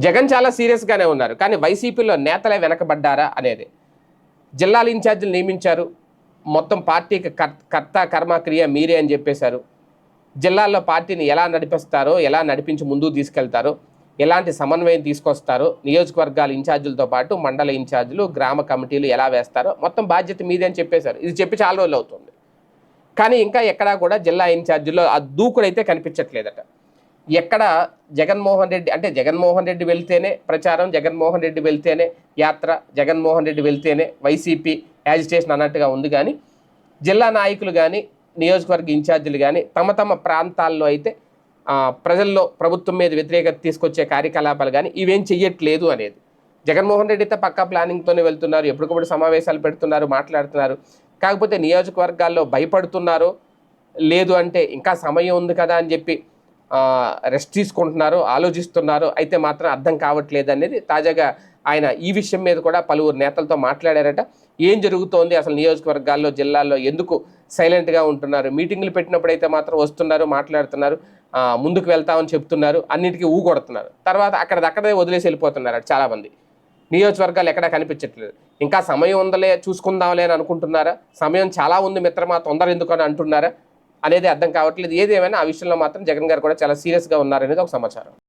జగన్ చాలా సీరియస్గానే ఉన్నారు. కానీ వైసీపీలో నేతలే వెనకబడ్డారా అనేది. జిల్లాల ఇన్ఛార్జీలు నియమించారు. మొత్తం పార్టీకి కర్త కర్మ క్రియ మీరే అని చెప్పేశారు. జిల్లాల్లో పార్టీని ఎలా నడిపిస్తారో, ఎలా నడిపించి ముందుకు తీసుకెళ్తారో, ఎలాంటి సమన్వయం తీసుకొస్తారో, నియోజకవర్గాల ఇన్ఛార్జీలతో పాటు మండల ఇన్ఛార్జీలు, గ్రామ కమిటీలు ఎలా వేస్తారో మొత్తం బాధ్యత మీదే అని చెప్పేశారు. ఇది చెప్పి చాలా రోజులు అవుతుంది. కానీ ఇంకా ఎక్కడా కూడా జిల్లా ఇన్ఛార్జీల్లో ఆ దూకుడైతే కనిపించట్లేదట. ఎక్కడ జగన్మోహన్ రెడ్డి అంటే జగన్మోహన్ రెడ్డి వెళ్తేనే ప్రచారం, జగన్మోహన్ రెడ్డి వెళ్తేనే యాత్ర, జగన్మోహన్ రెడ్డి వెళ్తేనే వైసీపీ యాజిటేషన్ అన్నట్టుగా ఉంది. కానీ జిల్లా నాయకులు కానీ నియోజకవర్గ ఇన్ఛార్జీలు కానీ తమ తమ ప్రాంతాల్లో అయితే ప్రజల్లో ప్రభుత్వం మీద వ్యతిరేకత తీసుకొచ్చే కార్యకలాపాలు కానీ ఇవేం చెయ్యట్లేదు అనేది. జగన్మోహన్ రెడ్డి అయితే పక్కా ప్లానింగ్తోనే వెళ్తున్నారు, ఎప్పటికప్పుడు సమావేశాలు పెడుతున్నారు, మాట్లాడుతున్నారు. కాకపోతే నియోజకవర్గాల్లో భయపడుతున్నారు, లేదు అంటే ఇంకా సమయం ఉంది కదా అని చెప్పి రెస్ట్ తీసుకుంటున్నారు, ఆలోచిస్తున్నారు, అయితే మాత్రం అర్థం కావట్లేదు అనేది తాజాగా ఆయన ఈ విషయం మీద కూడా పలువురు నేతలతో మాట్లాడారట. ఏం జరుగుతోంది అసలు నియోజకవర్గాల్లో, జిల్లాల్లో ఎందుకు సైలెంట్గా ఉంటున్నారు? మీటింగ్లు పెట్టినప్పుడైతే మాత్రం వస్తున్నారు, మాట్లాడుతున్నారు, ముందుకు వెళ్తామని చెప్తున్నారు, అన్నిటికీ ఊగొడుతున్నారు. తర్వాత అక్కడే వదిలేసి వెళ్ళిపోతున్నారు చాలామంది. నియోజకవర్గాలు ఎక్కడా కనిపించట్లేదు. ఇంకా సమయం ఉందలే, చూసుకుందాంలే అని అనుకుంటున్నారా? సమయం చాలా ఉంది మిత్రమా, తొందర ఎందుకు అని అంటున్నారా అనేది అర్థం కావట్లేదు. ఏదేమైనా ఆ విషయంలో మాత్రం జగన్ గారు కూడా చాలా సీరియస్గా ఉన్నారనేది ఒక సమాచారం.